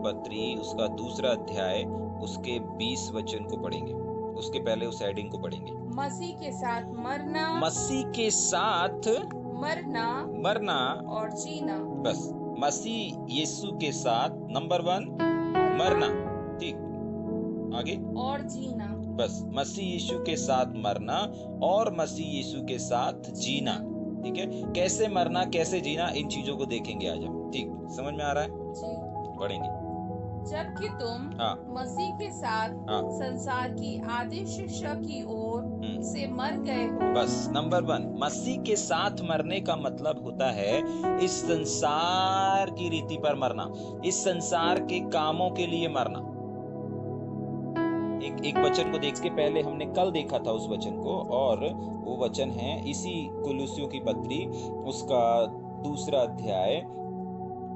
पत्री उसका दूसरा अध्याय उसके 20 वचन को पढ़ेंगे। उसके पहले उस हेडिंग को पढ़ेंगे। मसीह के साथ मरना, मसीह के साथ मरना और जीना। बस मसीह यीशु के साथ नंबर 1 मरना, ठीक, आगे और जीना। बस मसीह यीशु के साथ मरना और मसीह यीशु के साथ जीना, ठीक है। कैसे मरना कैसे जीना इन चीजों को देखेंगे आज हम, ठीक, समझ में आ रहा है? जी। पढ़ेंगे। जबकि तुम मसीह के साथ संसार की आदि शिक्षा की ओर से मर गए हो। बस नंबर 1 मसीह के साथ मरने का मतलब होता है इस संसार की रीति पर मरना, इस संसार के कामों के लिए मरना। एक वचन को देख के पहले हमने कल देखा था उस वचन को, और वो वचन है इसी कुलुस्सियों की पत्री उसका दूसरा अध्याय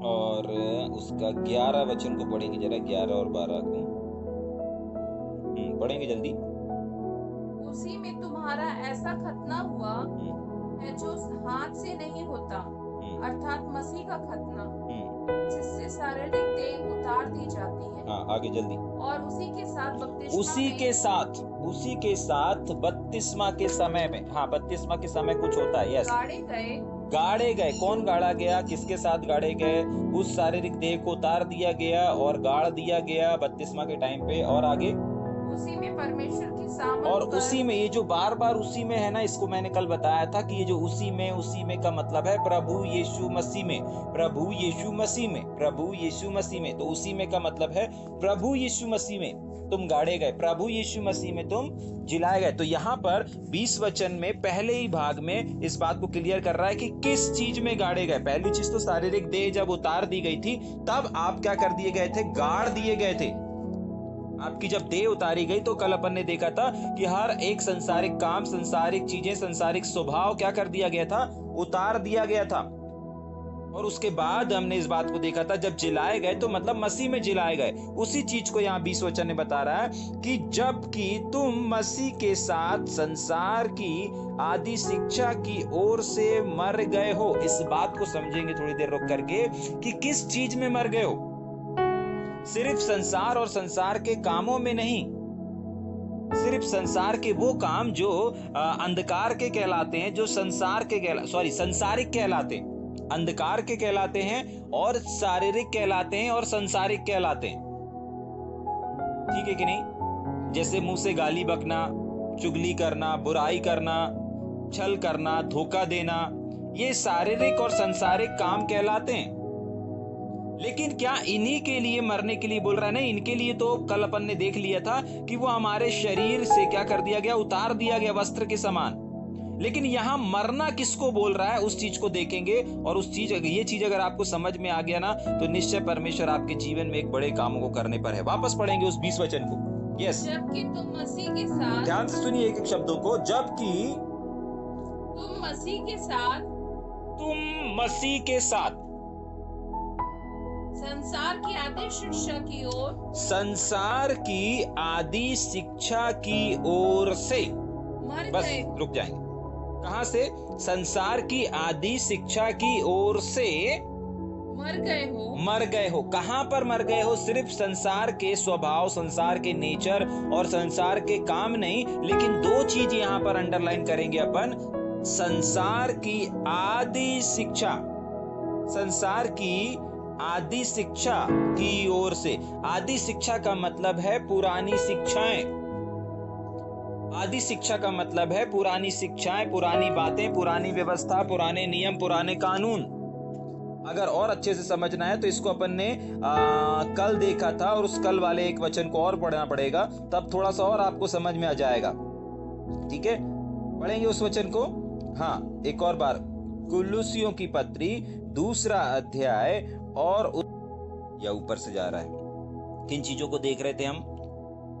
और उसका 11 वचन को पढ़ेंगे। जरा 11 और 12 को पढ़ेंगे जल्दी। उसी में तुम्हारा ऐसा खतना हुआ है जो हाथ से नहीं होता, अर्थात मसीह का खतना, जिससे शारीरिक देह उतार दी जाती है। हाँ, आगे जल्दी। और उसी के साथ बपतिस्मा के समय में, हाँ, बपतिस्मा के समय कुछ होता है, यस, गाड़े गए। कौन गाड़ा गया, किसके साथ गाड़े गए? उस शारीरिक देह को उतार दिया गया और गाड़ दिया गया बपतिस्मा के टाइम पे। और आगे उसी में परमेश्वर की सामर्थ, और उसी में, ये जो बार बार उसी में है ना, इसको मैंने कल बताया था कि ये जो उसी में का मतलब है प्रभु यीशु मसीह में, प्रभु यीशु मसीह में, प्रभु यीशु मसीह में। तो उसी में का मतलब है प्रभु यीशु मसीह में तुम गाड़े गए, प्रभु यीशु मसीह में तुम जिलाए गए। तो यहाँ पर 20 वचन में पहले ही भाग में इस बात को क्लियर कर रहा है कि किस चीज में गाड़े गए। पहली चीज तो शारीरिक देह जब उतार दी गई थी तब आप क्या कर दिए गए थे? गाड़ दिए गए थे। आपकी जब देह उतारी गई तो कल अपन ने देखा था कि हर एक संसारिक काम, संसारिक चीजें, संसारिक स्वभाव क्या कर दिया गया था? उतार दिया गया था। और उसके बाद हमने इस बात को देखा था जब जिलाए गए तो मतलब मसीह में जिलाए गए। उसी चीज को यहाँ 20 वचन ने बता रहा है कि जबकि तुम मसीह के साथ संसार की आदि शिक्षा की ओर से मर गए हो। इस बात को समझेंगे थोड़ी देर रुक करके कि किस चीज में मर गए हो। सिर्फ संसार और संसार के कामों में नहीं, सिर्फ संसार के वो काम जो अंधकार के कहलाते हैं, जो संसारिक कहलाते हैं, अंधकार के कहलाते हैं, और शारीरिक कहलाते हैं और संसारिक कहलाते हैं, ठीक है कि नहीं? जैसे मुंह से गाली बकना, चुगली करना, बुराई करना, छल करना, धोखा देना, ये शारीरिक और संसारिक काम कहलाते हैं। लेकिन क्या इन्हीं के लिए मरने के लिए बोल रहा है? नहीं, इनके लिए तो कल अपन ने देख लिया था कि वो हमारे शरीर से क्या कर दिया गया? उतार दिया गया वस्त्र के समान। लेकिन यहाँ मरना किसको बोल रहा है उस चीज को देखेंगे। और ये चीज अगर आपको समझ में आ गया ना तो निश्चय परमेश्वर आपके जीवन में एक बड़े कामों को करने पर है। वापस पढ़ेंगे उस 20 वचन को। यस, जबकि तुम मसीह के साथ, ध्यान से सुनिए एक एक शब्दों को, जबकि तुम मसीह के साथ संसार की आदि शिक्षा की ओर से बस रुक जाएंगे। कहां से? संसार की आदि शिक्षा की ओर से मर गए हो। कहां पर मर गए हो? सिर्फ संसार के स्वभाव, संसार के नेचर और संसार के काम नहीं, लेकिन दो चीज यहां पर अंडरलाइन करेंगे अपन। संसार की आदि शिक्षा, संसार की आदि शिक्षा की ओर से। आदि शिक्षा का मतलब है पुरानी शिक्षाएं। आदि शिक्षा का मतलब है पुरानी शिक्षाएं, पुरानी बातें, पुरानी व्यवस्था, पुराने नियम, पुराने कानून। अगर और अच्छे से समझना है तो इसको अपन ने कल देखा था, और उस कल वाले एक वचन को और पढ़ना पड़ेगा, तब थोड़ा सा और आपको समझ में आ जाएगा। ठीक है, पढ़ेंगे उस वचन को। हाँ, एक और बार, कुलुस्सियों की पत्री दूसरा अध्याय और या ऊपर से जा रहा है। किन चीजों को देख रहे थे हम?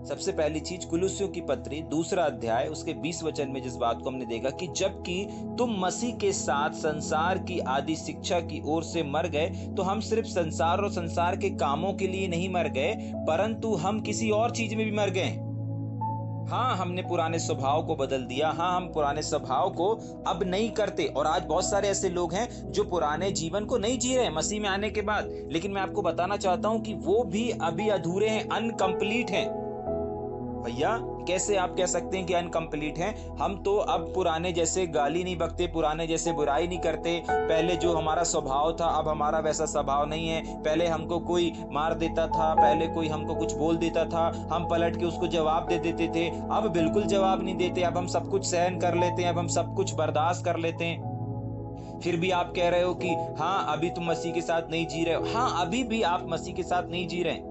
सबसे पहली चीज कुलुस्सियों की पत्री दूसरा अध्याय उसके 20 वचन में जिस बात को हमने देखा कि जबकि तुम मसीह के साथ संसार की आदि शिक्षा की ओर से मर गए, तो हम सिर्फ संसार और संसार के कामों के लिए नहीं मर गए, परंतु हम किसी और चीज में भी मर गए। हाँ, हमने पुराने स्वभाव को बदल दिया। हाँ, हम पुराने स्वभाव को अब नहीं करते। और आज बहुत सारे ऐसे लोग हैं जो पुराने जीवन को नहीं जी रहे हैं मसीह में आने के बाद। लेकिन मैं आपको बताना चाहता हूं कि वो भी अभी अधूरे हैं, अनकंप्लीट हैं। भैया, कैसे आप कह सकते हैं कि अनकंप्लीट हैं? हम तो अब पुराने जैसे गाली नहीं बकते, पुराने जैसे बुराई नहीं करते। पहले जो हमारा स्वभाव था, अब हमारा वैसा स्वभाव नहीं है। पहले हमको कोई मार देता था, पहले कोई हमको कुछ बोल देता था, हम पलट के उसको जवाब दे देते थे। अब बिल्कुल जवाब नहीं देते। अब हम सब कुछ सहन कर लेते हैं, अब हम सब कुछ बर्दाश्त कर लेते हैं। फिर भी आप कह रहे हो कि हाँ, अभी तुम मसीह के साथ नहीं जी रहे हो। हाँ, अभी भी आप मसीह के साथ नहीं जी रहे हैं।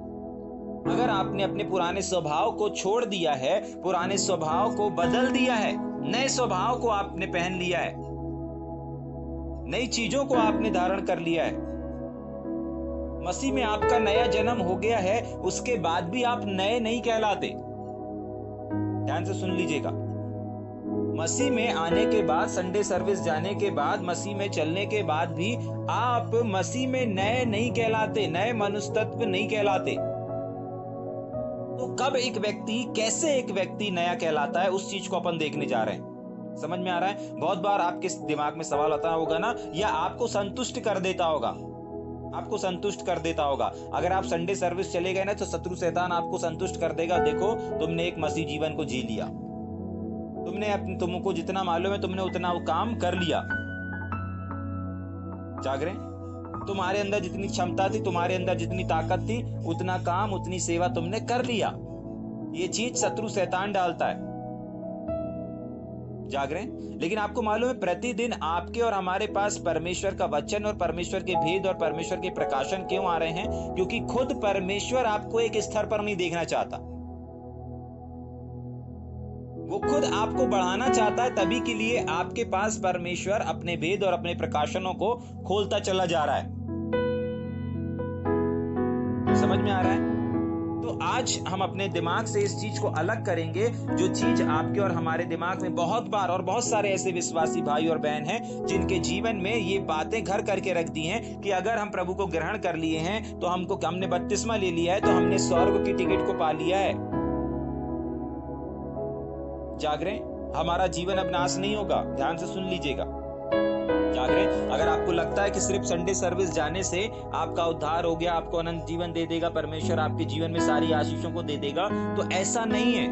अगर आपने अपने पुराने स्वभाव को छोड़ दिया है, पुराने स्वभाव को बदल दिया है, नए स्वभाव को आपने पहन लिया है, नई चीजों को आपने धारण कर लिया है, मसीह में आपका नया जन्म हो गया है, उसके बाद भी आप नए नहीं कहलाते। ध्यान से सुन लीजिएगा। मसीह में आने के बाद, संडे सर्विस जाने के बाद, मसीह में चलने के बाद भी आप मसीह में नए नहीं कहलाते, नए मनुष्य तत्व नहीं कहलाते। तो कब एक व्यक्ति, कैसे एक व्यक्ति नया कहलाता है, उस चीज को अपन देखने जा रहे हैं। समझ में आ रहा है? बहुत बार आपके दिमाग में सवाल आता होगा ना, या आपको संतुष्ट कर देता होगा, आपको संतुष्ट कर देता होगा। अगर आप संडे सर्विस चले गए ना, तो शत्रु शैतान आपको संतुष्ट कर देगा। देखो, तुमने एक मसीह जीवन को जी लिया, तुमको जितना मालूम है तुमने उतना वो काम कर लिया। जाग रहे हैं? तुम्हारे अंदर जितनी क्षमता थी, तुम्हारे अंदर जितनी ताकत थी, उतना काम, उतनी सेवा तुमने कर लिया। ये चीज शत्रु शैतान डालता है। जाग रहे हैं? लेकिन आपको मालूम है, प्रतिदिन आपके और हमारे पास परमेश्वर का वचन और परमेश्वर के भेद और परमेश्वर के प्रकाशन क्यों आ रहे हैं? क्योंकि खुद परमेश्वर आपको एक स्तर पर नहीं देखना चाहता। वो खुद आपको बढ़ाना चाहता है। तभी के लिए आपके पास परमेश्वर अपने भेद और अपने प्रकाशनों को खोलता चला जा रहा है। समझ में आ रहा है? तो आज हम अपने दिमाग से इस चीज को अलग करेंगे, जो चीज आपके और हमारे दिमाग में बहुत बार, और बहुत सारे ऐसे विश्वासी भाई और बहन हैं जिनके जीवन में ये बातें घर करके रख दी हैं कि अगर हम प्रभु को ग्रहण कर लिए हैं, तो हमने बपतिस्मा ले लिया है, तो हमने स्वर्ग की टिकट को पा लिया है। जाग रहे? हमारा जीवन अब नाश नहीं होगा। ध्यान से सुन लीजिएगा। जाग रहे? अगर आपको लगता है कि सिर्फ संडे सर्विस जाने से आपका उद्धार हो गया, आपको अनंत जीवन दे देगा परमेश्वर, आपके जीवन में सारी आशीषों को दे देगा, तो ऐसा नहीं है।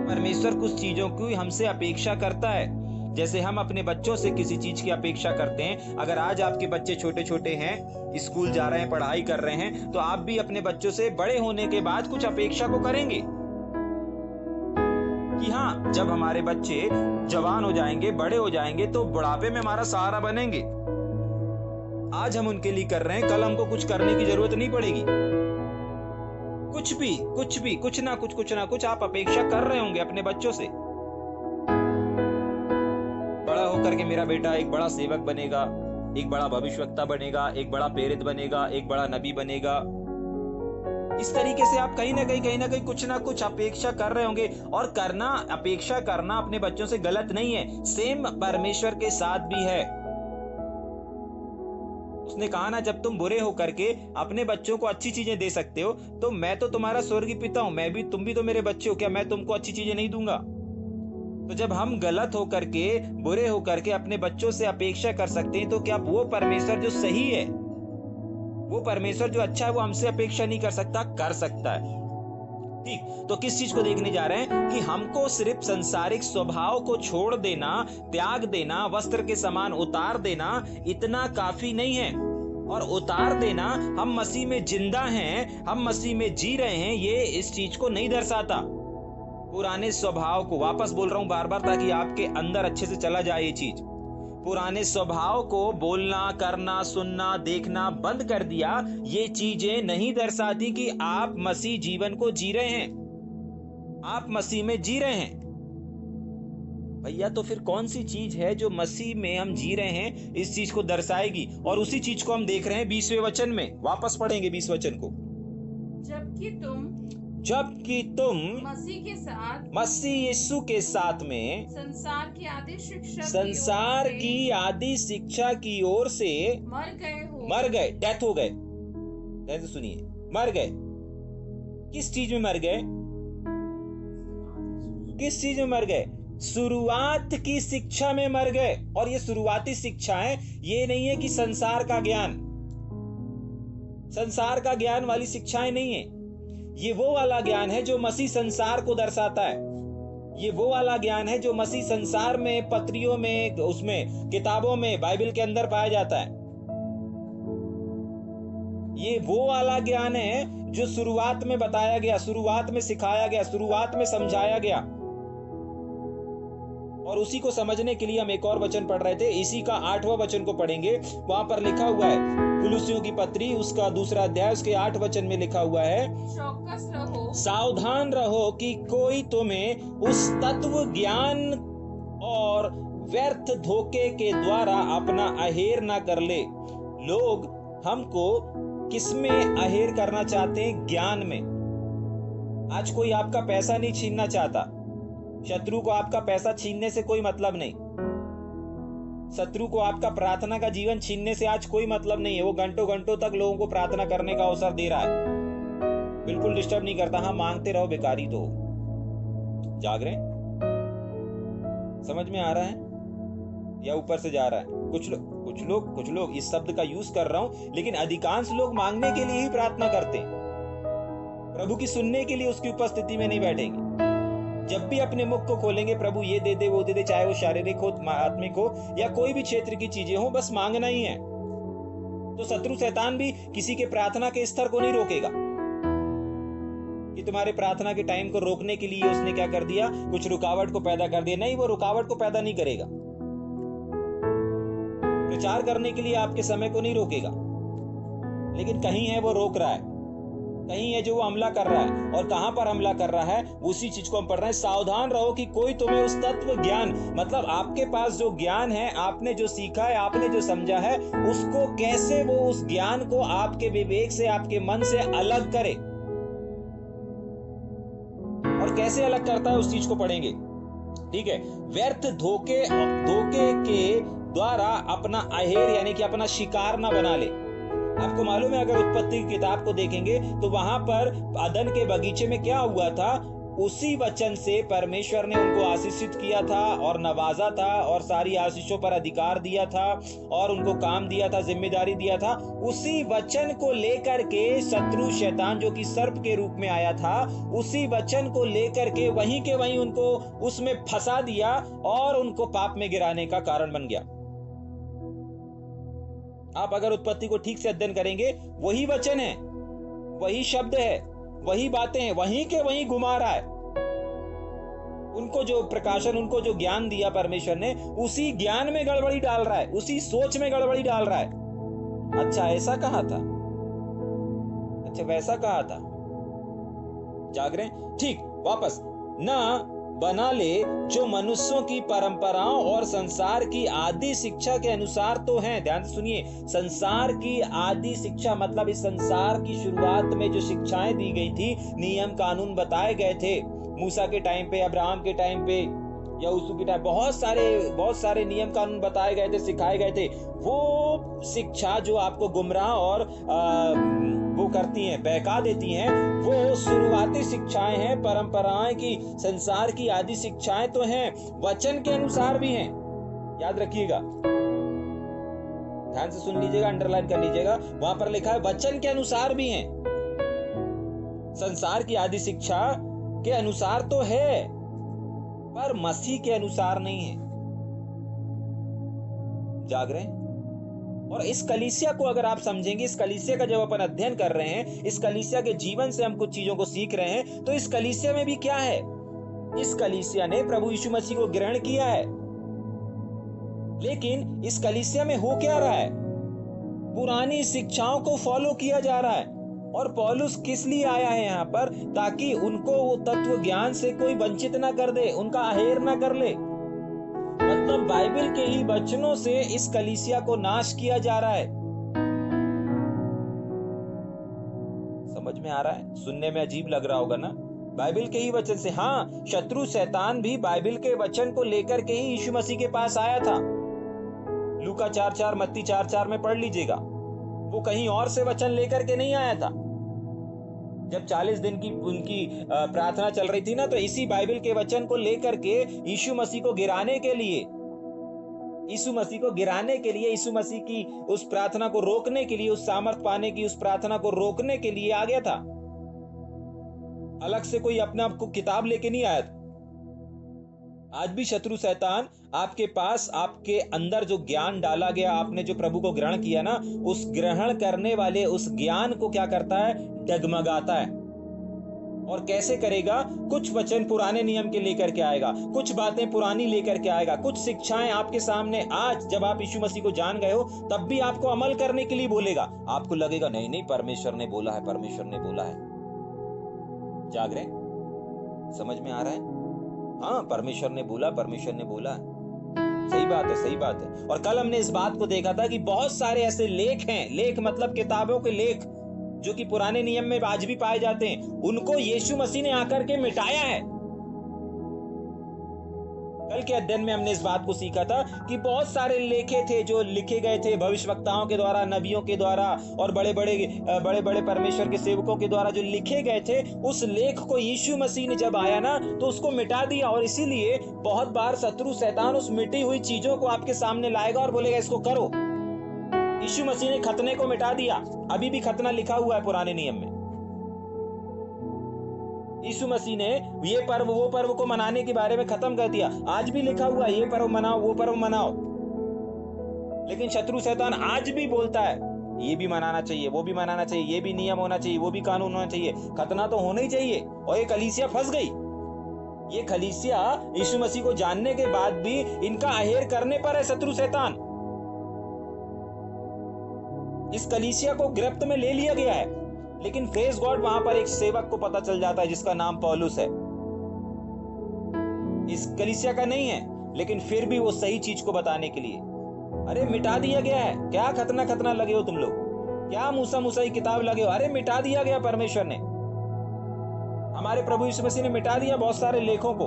परमेश्वर कुछ चीजों की हमसे अपेक्षा करता है। जैसे हम अपने बच्चों से किसी चीज की अपेक्षा करते हैं। अगर आज आपके बच्चे छोटे छोटे हैं, स्कूल जा रहे हैं, पढ़ाई कर रहे हैं, तो आप भी अपने बच्चों से बड़े होने के बाद कुछ अपेक्षा को करेंगे कि हाँ, जब हमारे बच्चे जवान हो जाएंगे, बड़े हो जाएंगे, तो बुढ़ापे में हमारा सहारा बनेंगे। आज हम उनके लिए कर रहे हैं, कल हमको कुछ करने की जरूरत नहीं पड़ेगी। कुछ ना कुछ आप अपेक्षा कर रहे होंगे अपने बच्चों से। बड़ा होकर के मेरा बेटा एक बड़ा सेवक बनेगा, एक बड़ा भविष्यवक्ता बनेगा, एक बड़ा प्रेरित बनेगा, एक बड़ा नबी बनेगा। इस तरीके से आप कहीं ना कहीं कुछ ना कुछ अपेक्षा कर रहे होंगे। और अपेक्षा करना अपने बच्चों से गलत नहीं है, सेम परमेश्वर के साथ भी है। उसने कहा ना, जब तुम बुरे होकर के अपने बच्चों को अच्छी चीजें दे सकते हो, तो मैं तो तुम्हारा स्वर्गीय पिता हूं, तुम भी तो मेरे बच्चे हो, क्या मैं तुमको अच्छी चीजें नहीं दूंगा? तो जब हम गलत होकर के, बुरे होकर के अपने बच्चों से अपेक्षा कर सकते हैं, तो क्या वो परमेश्वर जो सही है, वो परमेश्वर जो अच्छा है, वो हमसे अपेक्षा नहीं कर सकता? कर सकता है। ठीक, तो किस चीज को देखने जा रहे हैं कि हमको सिर्फ संसारिक स्वभाव को छोड़ देना, त्याग देना, वस्त्र के समान उतार देना इतना काफी नहीं है। और उतार देना, हम मसीह में जिंदा हैं, हम मसीह में जी रहे हैं, ये इस चीज को नहीं दर्शाता। पुराने स्वभाव को, वापस बोल रहा हूं बार बार ताकि आपके अंदर अच्छे से चला जाए ये चीज, पुराने स्वभाव को बोलना, करना, सुनना, देखना बंद कर दिया, ये चीजें नहीं दर्शाती कि आप मसीह जीवन को जी रहे हैं, आप मसीह में जी रहे हैं। भैया, तो फिर कौन सी चीज है जो मसीह में हम जी रहे हैं, इस चीज को दर्शाएगी? और उसी चीज को हम देख रहे हैं 20वें वचन में। वापस पढ़ेंगे 20 वचन को। जबकि तुम मसीह यीशु के साथ में संसार की आदि शिक्षा की ओर से मर गए, डेथ हो गए। ध्यान से सुनिए, मर गए। किस चीज में मर गए? किस चीज में मर गए? शुरुआत की शिक्षा में मर गए। और ये शुरुआती शिक्षा है, ये नहीं है कि संसार का ज्ञान, संसार का ज्ञान वाली शिक्षाएं नहीं है। ये वो वाला ज्ञान है जो मसीह संसार को दर्शाता है। ये वो वाला ज्ञान है जो मसीह संसार में, पत्रियों में, उसमें किताबों में, बाइबल के अंदर पाया जाता है। ये वो वाला ज्ञान है जो शुरुआत में बताया गया, शुरुआत में सिखाया गया, शुरुआत में समझाया गया। और उसी को समझने के लिए हम एक और वचन पढ़ रहे थे, इसी का 8वां वचन को पढ़ेंगे। वहां पर लिखा हुआ है, कुलुस्सियों की पत्री उसका 2 अध्याय उसके 8 वचन में लिखा हुआ है, चौकस रहो, सावधान रहो कि कोई तुम्हें उस तत्व ज्ञान और व्यर्थ धोखे के द्वारा अपना अहेर ना कर ले। लोग हमको किसमें अहेर करना चाहते हैं? ज्ञान में। आज कोई आपका पैसा नहीं छीनना चाहता। शत्रु को आपका पैसा छीनने से कोई मतलब नहीं। शत्रु को आपका प्रार्थना का जीवन छीनने से आज कोई मतलब नहीं है। वो घंटों घंटों तक लोगों को प्रार्थना करने का अवसर दे रहा है, बिल्कुल डिस्टर्ब नहीं करता। हाँ, मांगते रहो, बेकारी तो जाग रहे हैं। समझ में आ रहा है या ऊपर से जा रहा है? कुछ लोग इस शब्द का यूज कर रहा हूं, लेकिन अधिकांश लोग मांगने के लिए ही प्रार्थना करते हैं, प्रभु की सुनने के लिए उसकी उपस्थिति में नहीं बैठेंगे। जब भी अपने मुख को खोलेंगे, प्रभु ये दे दे, वो दे दे, चाहे वो शारीरिक हो, आत्मिक हो, या कोई भी क्षेत्र की चीजें हो, बस मांगना ही है। तो शत्रु शैतान भी किसी के प्रार्थना के स्तर को नहीं रोकेगा कि तुम्हारे प्रार्थना के टाइम को रोकने के लिए उसने क्या कर दिया, कुछ रुकावट को पैदा कर दिया। नहीं, वो रुकावट को पैदा नहीं करेगा। प्रचार करने के लिए आपके समय को नहीं रोकेगा, लेकिन कहीं है वो रोक रहा है, कहीं है जो वो हमला कर रहा है। और कहां पर हमला कर रहा है, उसी चीज को हम पढ़ रहे हैं। सावधान रहो कि कोई तुम्हें उस तत्व ज्ञान, मतलब आपके पास जो ज्ञान है, आपने जो सीखा है, आपने जो समझा है, उसको कैसे वो उस ज्ञान को आपके विवेक से, आपके मन से अलग करे। और कैसे अलग करता है उस चीज को पढ़ेंगे, ठीक है। व्यर्थ धोखे के द्वारा अपना अहेर यानी कि अपना शिकार ना बना ले। आपको मालूम है, अगर उत्पत्ति की किताब को देखेंगे तो वहां पर अदन के बगीचे में क्या हुआ था, उसी वचन से परमेश्वर ने उनको आशीषित किया था और नवाजा था और सारी आशीषों पर अधिकार दिया था और उनको काम दिया था, जिम्मेदारी दिया था। उसी वचन को लेकर के शत्रु शैतान जो कि सर्प के रूप में आया था, उसी वचन को लेकर के वहीं के वहीं उनको उसमें फंसा दिया और उनको पाप में गिराने का कारण बन गया। आप अगर उत्पत्ति को ठीक से अध्ययन करेंगे, वही वचन है, वही शब्द है, वही बातें हैं, वहीं के वहीं घुमा रहा है। उनको जो प्रकाशन, उनको जो ज्ञान दिया परमेश्वर ने, उसी ज्ञान में गड़बड़ी डाल रहा है, उसी सोच में गड़बड़ी डाल रहा है। अच्छा, ऐसा कहा था, अच्छा वैसा कहा था। जाग रहे हैं? ठीक, वापस ना बना ले जो मनुष्यों की परंपराओं और संसार की आदि शिक्षा के अनुसार तो हैं। ध्यान से सुनिए, संसार की आदि शिक्षा मतलब इस संसार की शुरुआत में जो शिक्षाएं दी गई थी, नियम कानून बताए गए थे, मूसा के टाइम पे, अब्राहम के टाइम पे, या उसू के टाइम, बहुत सारे नियम कानून बताए गए थे, सिखाए गए थे। वो शिक्षा जो आपको गुमराह और वो करती हैं, बहका देती हैं, वो शुरुआती शिक्षाएं हैं, परंपराएं की, संसार की आदि शिक्षाएं तो हैं, वचन के अनुसार भी हैं। याद रखिएगा, ध्यान से सुन लीजिएगा, अंडरलाइन कर लीजिएगा, वहां पर लिखा है वचन के अनुसार भी हैं। संसार की आदि शिक्षा के अनुसार तो है, पर मसीह के अनुसार नहीं है। जाग रहे हैं? और इस कलीसिया को अगर आप समझेंगे, इस कलीसिया का जब अपन अध्ययन कर रहे हैं, इस कलीसिया के जीवन से हम कुछ चीजों को सीख रहे हैं, तो इस कलीसिया में भी क्या है, इस कलीसिया ने प्रभु यीशु मसीह को ग्रहण किया है, लेकिन इस कलीसिया में हो क्या रहा है, पुरानी शिक्षाओं को फॉलो किया जा रहा है। और पौलुस किस लिए आया है यहाँ पर, ताकि उनको वो तत्व ज्ञान से कोई वंचित ना कर दे, उनका अहेर ना कर ले। मतलब बाइबल के ही वचनों से इस कलीसिया को नाश किया जा रहा है। समझ में आ रहा है? सुनने में अजीब लग रहा होगा ना, बाइबल के ही वचन से। हाँ, शत्रु शैतान भी बाइबल के वचन को लेकर के ही यीशु मसीह के पास आया था। लूका 4:4, मत्ती 4:4 में पढ़ लीजिएगा, वो कहीं और से वचन लेकर के नहीं आया था। जब 40 दिन की उनकी प्रार्थना चल रही थी ना, तो इसी बाइबल के वचन को लेकर के यीशु मसीह को गिराने के लिए, यीशु मसीह को गिराने के लिए, यीशु मसीह की उस प्रार्थना को रोकने के लिए, उस सामर्थ पाने की उस प्रार्थना को रोकने के लिए आ गया था। अलग से कोई अपने आप को किताब लेके नहीं आया था। आज भी शत्रु शैतान आपके पास, आपके अंदर जो ज्ञान डाला गया, आपने जो प्रभु को ग्रहण किया ना, उस ग्रहण करने वाले उस ज्ञान को क्या करता है? डगमगाता है। और कैसे करेगा? कुछ वचन पुराने नियम के लेकर के आएगा, कुछ बातें पुरानी लेकर के आएगा, कुछ शिक्षाएं आपके सामने आज जब आप यीशु मसीह को जान गए हो तब भी आपको अमल करने के लिए बोलेगा। आपको लगेगा नहीं नहीं, परमेश्वर ने बोला है, परमेश्वर ने बोला है। जाग रहे? समझ में आ रहा है? हाँ, परमेश्वर ने बोला, परमेश्वर ने बोला। सही बात है, सही बात है। और कल हमने इस बात को देखा था कि बहुत सारे ऐसे लेख हैं, लेख मतलब किताबों के लेख, जो कि पुराने नियम में आज भी पाए जाते हैं, उनको यीशु मसीह ने आकर के मिटाया है। कल के अध्ययन में हमने इस बात को सीखा था कि बहुत सारे लेखे थे जो लिखे गए थे भविष्यवक्ताओं के द्वारा, नबियों के द्वारा और बड़े बड़े परमेश्वर के सेवकों के द्वारा जो लिखे गए थे, उस लेख को यीशु मसीह ने जब आया ना तो उसको मिटा दिया। और इसीलिए बहुत बार शत्रु शैतान उस मिटी हुई चीजों को आपके सामने लाएगा और बोलेगा इसको करो। यीशु मसीह ने खतने को मिटा दिया। अभी भी खतना लिखा हुआ है पुराने नियम में। यीशु मसीह ने ये पर्व वो पर्व को मनाने के बारे में खत्म कर दिया। आज भी लिखा हुआ है, ये पर्व मनाओ, वो पर्व मनाओ। लेकिन शत्रु शैतान आज भी बोलता है ये भी मनाना चाहिए, वो भी मनाना चाहिए, ये भी नियम होना चाहिए, वो भी कानून होना चाहिए, खतना तो होना ही चाहिए। और ये कलीसिया फंस गई। ये कलीसिया यीशु मसीह को जानने के बाद भी इनका अहेर करने पर है शत्रु शैतान। इस कलीसिया को गिरफ्त में ले लिया गया है। लेकिन प्रेज गॉड, वहां पर एक सेवक को पता चल जाता है जिसका नाम पौलुस है। इस कलीसिया का नहीं है, लेकिन फिर भी वो सही चीज को बताने के लिए, अरे मिटा दिया गया है। क्या खतना लगे हो तुम लोग? क्या मूसा की किताब लगे हो? अरे मिटा दिया गया परमेश्वर ने, हमारे प्रभु यीशु मसीह ने मिटा दिया बहुत सारे लेखों को।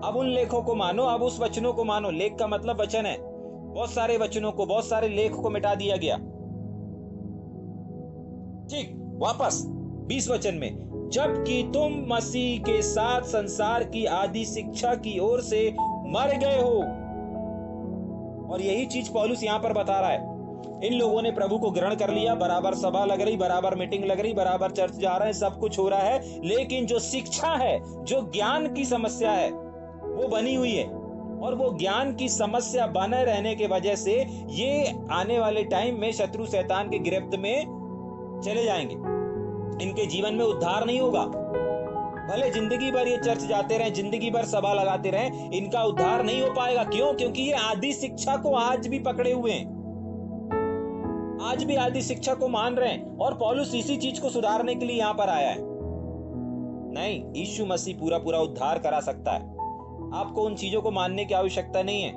अब उन लेखों को मानो, अब उस वचनों को मानो। लेख का मतलब वचन है। बहुत सारे वचनों को, बहुत सारे लेख को मिटा दिया गया। ठीक, वापस 20 वचन में, जबकि तुम मसीह के साथ संसार की आदि शिक्षा की ओर से मर गए हो। और यही चीज पौलुस यहां पर बता रहा है। इन लोगों ने प्रभु को ग्रहण कर लिया, बराबर सभा लग रही, बराबर मीटिंग लग रही, बराबर चर्च जा रहे हैं, सब कुछ हो रहा है, लेकिन जो शिक्षा है, जो ज्ञान की समस्या है, वो बनी हुई है। और वो ज्ञान की समस्या बने रहने के वजह से ये आने वाले टाइम में शत्रु शैतान के गिरफ्त में चले जाएंगे। इनके जीवन में उद्धार नहीं होगा। भले जिंदगी भर ये चर्च जाते रहे, जिंदगी भर सभा लगाते रहे, इनका उद्धार नहीं हो पाएगा। क्यों? क्योंकि ये आदि शिक्षा को आज भी पकड़े हुए हैं, आज भी आदि शिक्षा को मान रहे हैं। और पौलुस इसी चीज को सुधारने के लिए यहां पर आया है। नहीं, यीशु मसीह पूरा उद्धार करा सकता है। आपको उन चीजों को मानने की आवश्यकता नहीं है।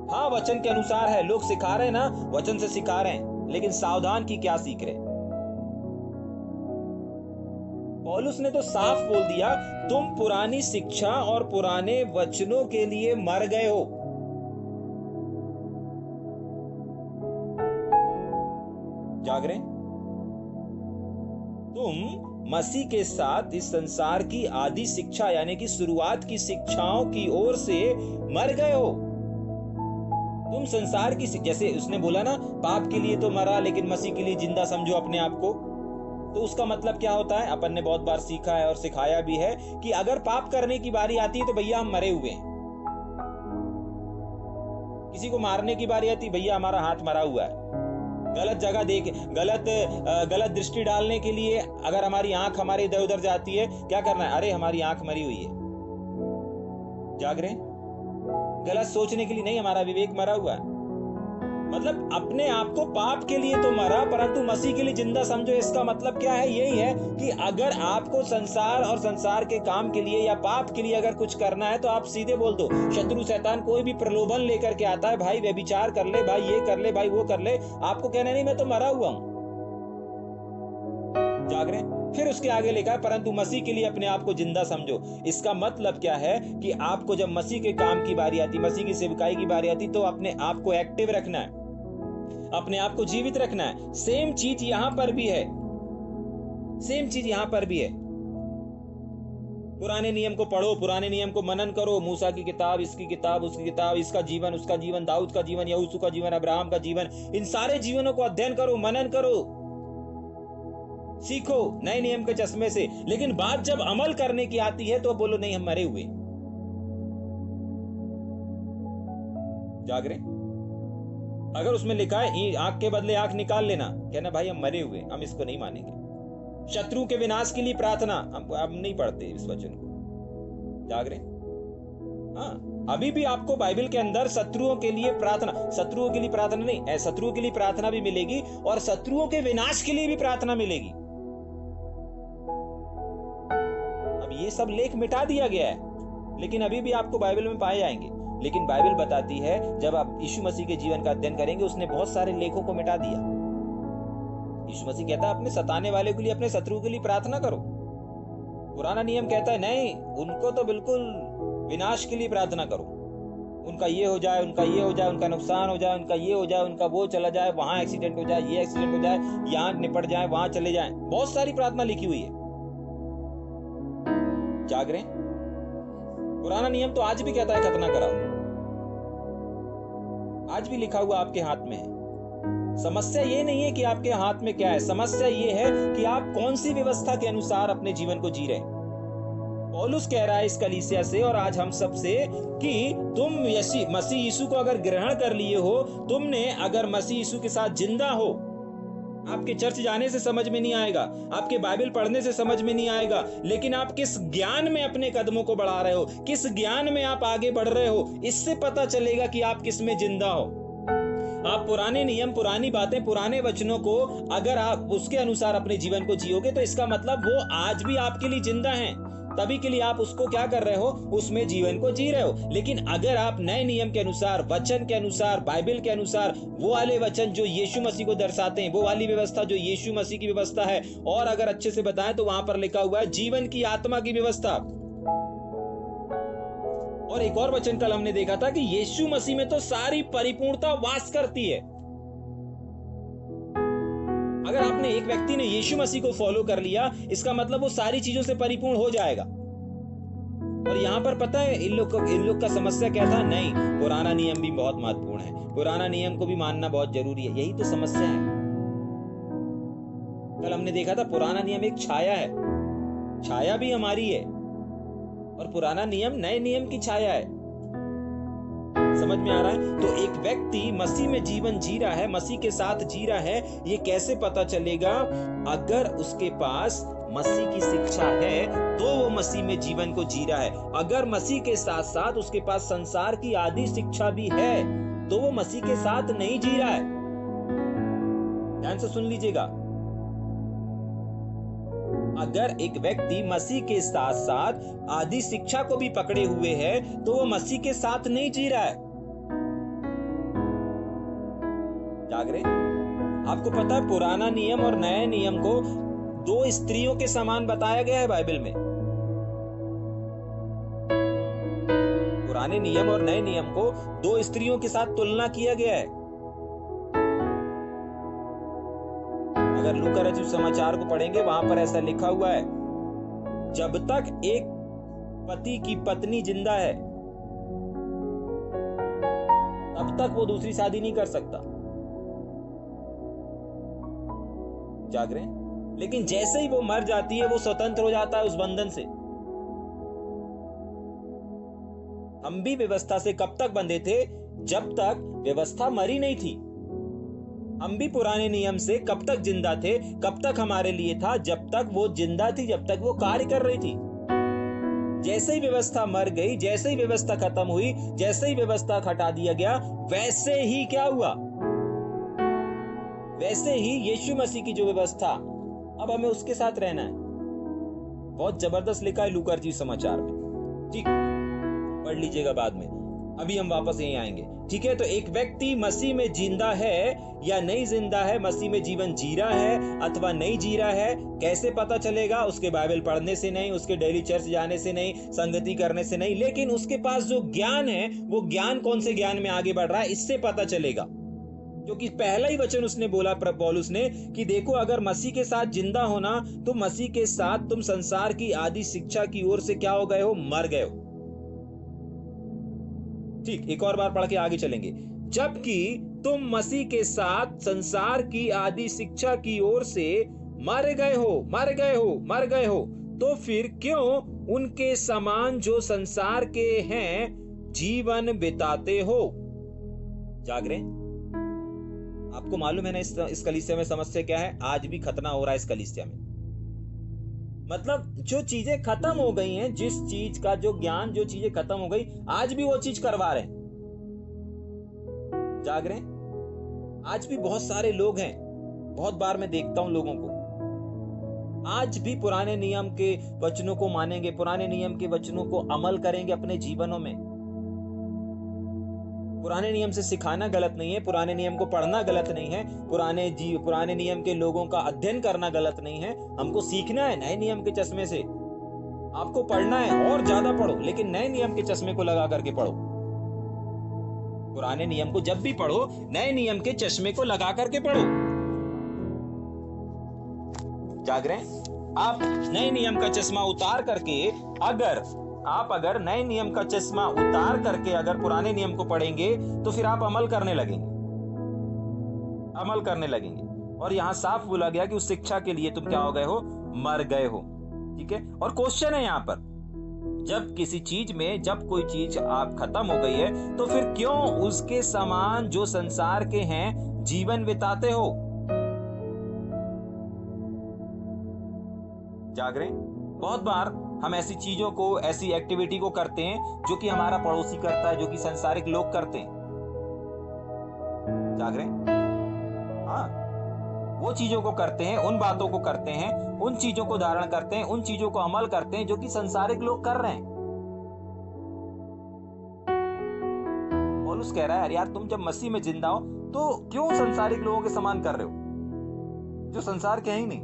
हाँ, वचन के अनुसार है, लोग सिखा रहे हैं ना, वचन से सिखा रहे हैं, लेकिन सावधान की क्या सीख रहे। पौलुस ने तो साफ बोल दिया, तुम पुरानी शिक्षा और पुराने वचनों के लिए मर गए हो। जाग रहे? तुम मसीह के साथ इस संसार की आदि शिक्षा यानी कि शुरुआत की शिक्षाओं की ओर से मर गए हो। तुम संसार की, जैसे उसने बोला ना, पाप के लिए तो मरा लेकिन मसीह के लिए जिंदा समझो अपने आप को। तो उसका मतलब क्या होता है? अपन ने बहुत बार सीखा है और सिखाया भी है कि अगर पाप करने की बारी आती है तो भैया हम मरे हुए हैं। किसी को मारने की बारी आती, भैया हमारा हाथ मरा हुआ है। गलत जगह देख, गलत दृष्टि डालने के लिए अगर हमारी आंख हमारे इधर उधर जाती है, क्या करना है? अरे हमारी आंख मरी हुई है। जाग रहे? गलत सोचने के लिए नहीं, हमारा विवेक मरा हुआ है। मतलब अपने आप को पाप के लिए तो मरा, परंतु मसीह के लिए जिंदा समझो। इसका मतलब क्या है? यही है कि अगर आपको संसार और संसार के काम के लिए या पाप के लिए अगर कुछ करना है तो आप सीधे बोल दो। शत्रु शैतान कोई भी प्रलोभन लेकर के आता है, भाई व्यभिचार कर ले, भाई ये कर ले, भाई वो कर ले, आपको कहना नहीं मैं तो मरा हुआ हूं। जाग रहे? फिर उसके आगे लिखा है, परंतु मसीह के लिए अपने आप को जिंदा समझो। इसका मतलब क्या है कि आपको जब मसीह के काम की बारी आती, मसीह की सेवकाई की बारी आती, तो अपने आप को एक्टिव रखना है, अपने आप को जीवित रखना है। सेम चीज यहां पर भी है। सेम चीज यहां पर भी है। पुराने नियम को पढ़ो, पुराने नियम को मनन करो, मूसा की किताब, इसकी किताब, उसकी किताब, इसका जीवन, उसका जीवन, दाऊद का जीवन, यहोशू का जीवन, अब्राहम का जीवन, इन सारे जीवनों को अध्ययन करो, मनन करो, सीखो नए नियम के चश्मे से। लेकिन बात जब अमल करने की आती है तो बोलो नहीं, हम मरे हुए। जाग रहे? अगर उसमें लिखा है आंख के बदले आंख निकाल लेना, कहना भाई हम मरे हुए, हम इसको नहीं मानेंगे। शत्रु के विनाश के लिए प्रार्थना, हम नहीं पढ़ते इस वचन को। जाग रहे? हाँ, अभी भी आपको बाइबल के अंदर शत्रुओं के लिए प्रार्थना, शत्रुओं के लिए प्रार्थना नहीं, शत्रुओं के लिए प्रार्थना भी मिलेगी और शत्रुओं के विनाश के लिए भी प्रार्थना मिलेगी। अब ये सब लेख मिटा दिया गया है, लेकिन अभी भी आपको बाइबल में पाए जाएंगे। लेकिन बाइबल बताती है जब आप यीशु मसीह के जीवन का अध्ययन करेंगे, उसने बहुत सारे लेखों को मिटा दिया। यीशु मसीह कहता है अपने सताने वाले के लिए, अपने शत्रु के लिए प्रार्थना करो। पुराना नियम कहता है नहीं, उनको तो बिल्कुल विनाश के लिए प्रार्थना करो, उनका ये हो जाए, उनका ये हो जाए, उनका नुकसान हो जाए, उनका ये हो जाए, उनका वो चला जाए, वहां एक्सीडेंट हो जाए, ये एक्सीडेंट हो जाए, यहां निपट जाए, वहां चले जाए। बहुत सारी प्रार्थना लिखी हुई है। जाग रहे? पुराना नियम तो आज भी कहता है खतना कराओ, आज भी लिखा हुआ आपके हाथ में है। समस्या ये नहीं है कि आपके हाथ में क्या है, समस्या ये है कि आप कौन सी व्यवस्था के अनुसार अपने जीवन को जी रहे हैं। पौलुस कह रहा है इस कलीसिया से और आज हम सब से कि तुम मसीह यीशु को अगर ग्रहण कर लिए हो, तुमने अगर मसीह यीशु के साथ जिंदा हो, आपके चर्च जाने से समझ में नहीं आएगा, आपके बाइबल पढ़ने से समझ में नहीं आएगा, लेकिन आप किस ज्ञान में अपने कदमों को बढ़ा रहे हो, किस ज्ञान में आप आगे बढ़ रहे हो, इससे पता चलेगा कि आप किस में जिंदा हो। आप पुराने नियम, पुरानी बातें, पुराने वचनों को अगर आप उसके अनुसार अपने जीवन को जियोगे तो इसका मतलब वो आज भी आपके लिए जिंदा हैं, तभी के लिए आप उसको क्या कर रहे हो, उसमें जीवन को जी रहे हो। लेकिन अगर आप नए नियम के अनुसार, वचन के अनुसार, बाइबल के अनुसार, वो वाले वचन जो यीशु मसीह को दर्शाते हैं, वो वाली व्यवस्था जो यीशु मसीह की व्यवस्था है, और अगर अच्छे से बताएं तो वहां पर लिखा हुआ है जीवन की आत्मा की व्यवस्था। और एक और वचन कल हमने देखा था कि यीशु मसीह में तो सारी परिपूर्णता वास करती है। अगर आपने, एक व्यक्ति ने यीशु मसीह को फॉलो कर लिया, इसका मतलब वो सारी चीजों से परिपूर्ण हो जाएगा। और यहां पर पता है इन लोग का समस्या क्या था? नहीं, पुराना नियम भी बहुत महत्वपूर्ण है, पुराना नियम को भी मानना बहुत जरूरी है। यही तो समस्या है। कल हमने देखा था पुराना नियम एक छाया है, छाया भी हमारी है, और पुराना नियम नए नियम की छाया है। समझ में आ रहा है? तो एक व्यक्ति मसीह में जीवन जी रहा है, मसीह के साथ जी रहा है, ये कैसे पता चलेगा? अगर उसके पास मसीह की शिक्षा है तो वो मसीह में जीवन को जी रहा है। अगर मसीह के साथ साथ उसके पास संसार की आदि शिक्षा भी है तो वो मसीह के साथ नहीं जी रहा है। ध्यान से सुन लीजिएगा, अगर एक व्यक्ति मसीह के साथ साथ आदि शिक्षा को भी पकड़े हुए है तो वो मसीह के साथ नहीं जी रहा है। जाग रहे? आपको पता है पुराना नियम और नए नियम को दो स्त्रियों के समान बताया गया है बाइबल में। पुराने नियम और नए नियम को दो स्त्रियों के साथ तुलना किया गया है। अगर लूका रचित समाचार को पढ़ेंगे वहां पर ऐसा लिखा हुआ है, जब तक एक पति की पत्नी जिंदा है तब तक वो दूसरी शादी नहीं कर सकता। जाग रहे हैं? लेकिन जैसे ही वो मर जाती है वो स्वतंत्र हो जाता है उस बंधन से। हम भी व्यवस्था से कब तक बंधे थे? जब तक व्यवस्था मरी नहीं थी। हम भी पुराने नियम से कब तक जिंदा थे? कब तक हमारे लिए था? जब तक वो जिंदा थी, जब तक वो कार्य कर रही थी। जैसे ही व्यवस्था मर गई, जैसे ही व्यवस्था खत्म हुई, जैसे ही व्यवस्था हटा दिया गया, वैसे ही क्या हुआ? वैसे ही यीशु मसीह की जो व्यवस्था, अब हमें उसके साथ रहना है। बहुत जबरदस्त लिखा है लूका रचित समाचार में, ठीक, पढ़ लीजिएगा बाद में। अभी हम वापस यहीं आएंगे, ठीक है? तो एक व्यक्ति मसीह में जिंदा है या नहीं जिंदा है, मसीह में जीवन जी रहा है अथवा नहीं जी रहा है, कैसे पता चलेगा? उसके बाइबल पढ़ने से नहीं, उसके डेली चर्च जाने से नहीं, संगति करने से नहीं, लेकिन उसके पास जो ज्ञान है वो ज्ञान कौन से ज्ञान में आगे बढ़ रहा है, इससे पता चलेगा। क्योंकि पहला ही वचन उसने बोला पौलुस ने कि देखो अगर मसीह के साथ जिंदा होना तो मसीह के साथ तुम संसार की आदि शिक्षा की ओर से क्या हो गए हो, मर गए हो। ठीक, एक और बार पढ़ के आगे चलेंगे। जबकि तुम मसीह के साथ संसार की आदि शिक्षा की ओर से मर गए हो, मर गए हो, मर गए हो, तो फिर क्यों उनके समान जो संसार के हैं जीवन बिताते हो। जाग रहे? आपको मालूम है ना इस कलीसिया में समस्या क्या है? आज भी खतना हो रहा है इस कलीसिया में। मतलब जो चीजें खत्म हो गई हैं, जिस चीज का जो ज्ञान, जो चीजें खत्म हो गई, आज भी वो चीज करवा रहे हैं। जाग रहे? आज भी बहुत सारे लोग हैं, बहुत बार मैं देखता हूं लोगों को, आज भी पुराने नियम के वचनों को मानेंगे, पुराने नियम के वचनों को अमल करेंगे अपने जीवनों में। पुराने नियम से सिखाना गलत नहीं है, पुराने नियम को पढ़ना गलत नहीं है, पुराने नियम के लोगों का अध्ययन करना गलत नहीं है। हमको सीखना है नए नियम के चश्मे से। आपको पढ़ना है और ज्यादा पढ़ो, लेकिन नए नियम के चश्मे को लगा करके पढ़ो। पुराने नियम को जब भी पढ़ो, नए नियम के चश्मे को लगा करके पढ़ो। जाग रहे हैं? आप नए नियम का चश्मा उतार करके अगर नए नियम का चश्मा उतार करके अगर पुराने नियम को पढ़ेंगे तो फिर आप अमल करने लगेंगे। और यहां साफ बोला गया कि उस शिक्षा के लिए तुम क्या हो गए हो, मर गए हो। ठीक है। और क्वेश्चन है यहां पर, जब किसी चीज में, जब कोई चीज आप खत्म हो गई है तो फिर क्यों उसके समान जो संसार के हैं जीवन बिताते हो। जाग रहे? बहुत बार हम ऐसी चीजों को, ऐसी एक्टिविटी को करते हैं जो कि हमारा पड़ोसी करता है, जो कि सांसारिक लोग करते हैं। जाग रहे? हाँ, वो चीजों को करते हैं, उन बातों को करते हैं, उन चीजों को धारण करते हैं, उन चीजों को अमल करते हैं जो कि सांसारिक लोग कर रहे हैं। पौलुस कह रहा है यार तुम जब मसीह में जिंदा हो तो क्यों सांसारिक लोगों के समान कर रहे हो जो संसार के हैं ही नहीं।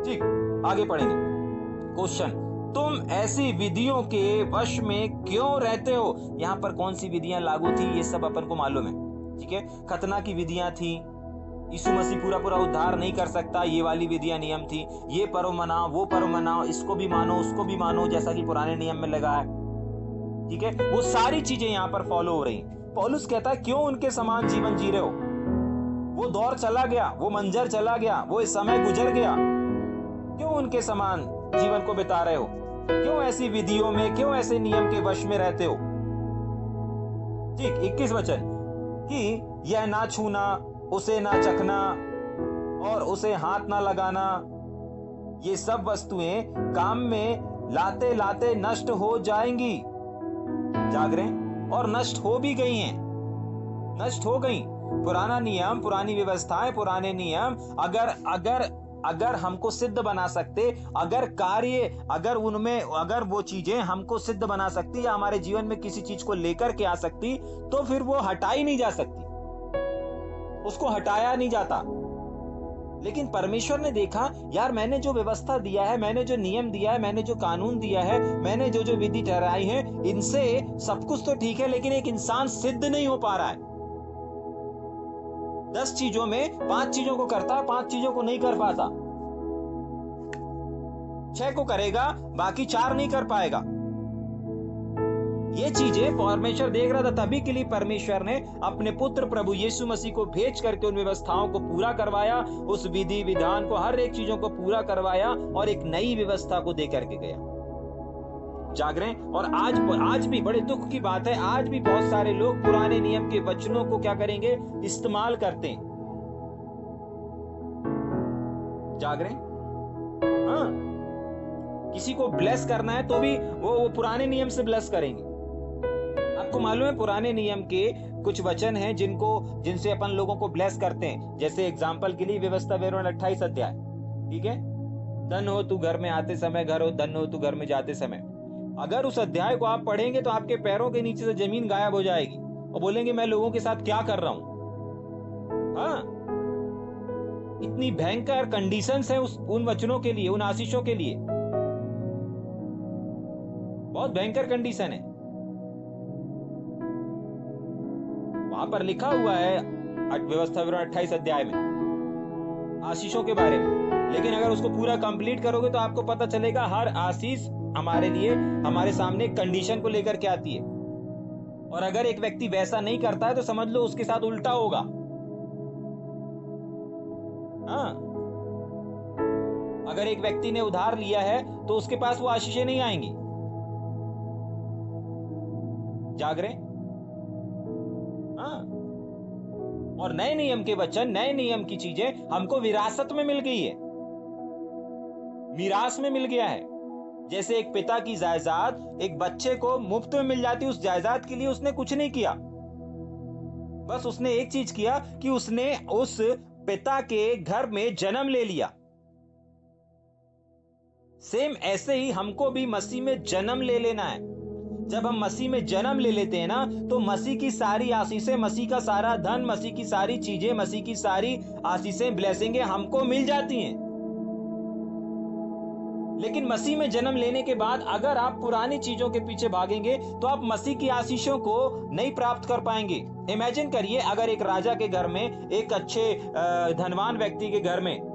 ठीक, आगे पढ़ेंगे। क्वेश्चन, तुम ऐसी विधियों के वश में क्यों रहते हो। यहां पर कौन सी विधियां लागू थी ये सब अपन को मालूम है। ठीक है, खतना की विधियां थी, यीशु मसीह पूरा उद्धार नहीं कर सकता, ये वाली विधियां नियम थी। ये पर्व मनाओ, वो पर्व मनाओ, इसको भी मानो, उसको भी मानो, जैसा कि पुराने नियम में लगा है। ठीक है, वो सारी चीजें यहां पर फॉलो हो रही। पौलुस कहता है क्यों उनके समान जीवन जी रहे हो। वो दौर चला गया, वो मंजर चला गया, वो समय गुजर गया, क्यों उनके समान जीवन को बिता रहे हो। क्यों ऐसी विधियों में, क्यों ऐसे नियम के वश में रहते हो। ठीक, 21 वचन, कि यह ना छूना, उसे ना चखना और उसे हाथ ना लगाना, ये सब वस्तुएं काम में लाते लाते नष्ट हो जाएंगी। जाग रहे हैं? और नष्ट हो भी गई हैं, नष्ट हो गई। पुराना नियम, पुरानी व्यवस्थाएं, पुराने नियम अगर हमको सिद्ध बना सकते, अगर कार्य, अगर वो चीजें हमको सिद्ध बना सकती या हमारे जीवन में किसी चीज को लेकर के आ सकती, तो फिर वो हटाई नहीं जा सकती, उसको हटाया नहीं जाता। लेकिन परमेश्वर ने देखा यार मैंने जो व्यवस्था दिया है, मैंने जो नियम दिया है, मैंने जो कानून दिया है, मैंने जो जो विधि ठहराई है, इनसे सब कुछ तो ठीक है, लेकिन एक इंसान सिद्ध नहीं हो पा रहा है। 10 चीजों में 5 चीजों को करता है, 5 चीजों को नहीं कर पाता। 6 को करेगा, बाकी 4 नहीं कर पाएगा। ये चीजें परमेश्वर देख रहा था, तभी के लिए परमेश्वर ने अपने पुत्र प्रभु यीशु मसीह को भेज करके उन व्यवस्थाओं को पूरा करवाया, उस विधि विधान को, हर एक चीजों को पूरा करवाया और एक नई व्यवस्था को दे करके गया। जाग रहे हैं? और आज भी बड़े दुख की बात है, आज भी बहुत सारे लोग पुराने नियम के वचनों को क्या करेंगे, इस्तेमाल करते हैं। जाग रहे हैं? हाँ, किसी को ब्लेस करना है तो भी वो पुराने नियम से ब्लेस करेंगे। आपको मालूम है पुराने नियम के कुछ वचन हैं जिनसे अपन लोगों को ब्लेस करते हैं। जैसे एग्जांपल के लिए व्यवस्था विवरण 28 अध्याय, ठीक है, धन हो तू घर में आते समय, घर हो धन हो तू घर में जाते समय। अगर उस अध्याय को आप पढ़ेंगे तो आपके पैरों के नीचे से जमीन गायब हो जाएगी और बोलेंगे मैं लोगों के साथ क्या कर रहा हूं। हाँ, इतनी भयंकर कंडीशंस हैं उन वचनों के लिए, उन आशीषों के लिए, बहुत भयंकर कंडीशन है। वहां पर लिखा हुआ है व्यवस्था विवरण 28 अध्याय में आशीषों के बारे में। लेकिन अगर उसको पूरा कंप्लीट करोगे तो आपको पता चलेगा हर आशीष हमारे लिए, हमारे सामने कंडीशन को लेकर के आती है। और अगर एक व्यक्ति वैसा नहीं करता है तो समझ लो उसके साथ उल्टा होगा। हाँ, अगर एक व्यक्ति ने उधार लिया है तो उसके पास वो आशीषें नहीं आएंगी। जाग रहे? हाँ। और नए नियम के वचन, नए नियम की चीजें हमको विरासत में मिल गई है, मीरास में मिल गया है। जैसे एक पिता की जायदाद एक बच्चे को मुफ्त में मिल जाती, उस जायदाद के लिए उसने कुछ नहीं किया, बस उसने एक चीज किया कि उसने उस पिता के घर में जन्म ले लिया। सेम ऐसे ही हमको भी मसीह में जन्म ले लेना है। जब हम मसीह में जन्म ले लेते हैं ना, तो मसीह की सारी आशीषें, मसीह का सारा धन, मसीह की सारी चीजें, मसीह की सारी आशीषें, ब्लेसिंगें हमको मिल जाती हैं। लेकिन मसीह में जन्म लेने के बाद अगर आप पुरानी चीजों के पीछे भागेंगे तो आप मसीह की आशीषों को नहीं प्राप्त कर पाएंगे। इमेजिन करिए, अगर एक राजा के घर में, एक अच्छे धनवान व्यक्ति के घर में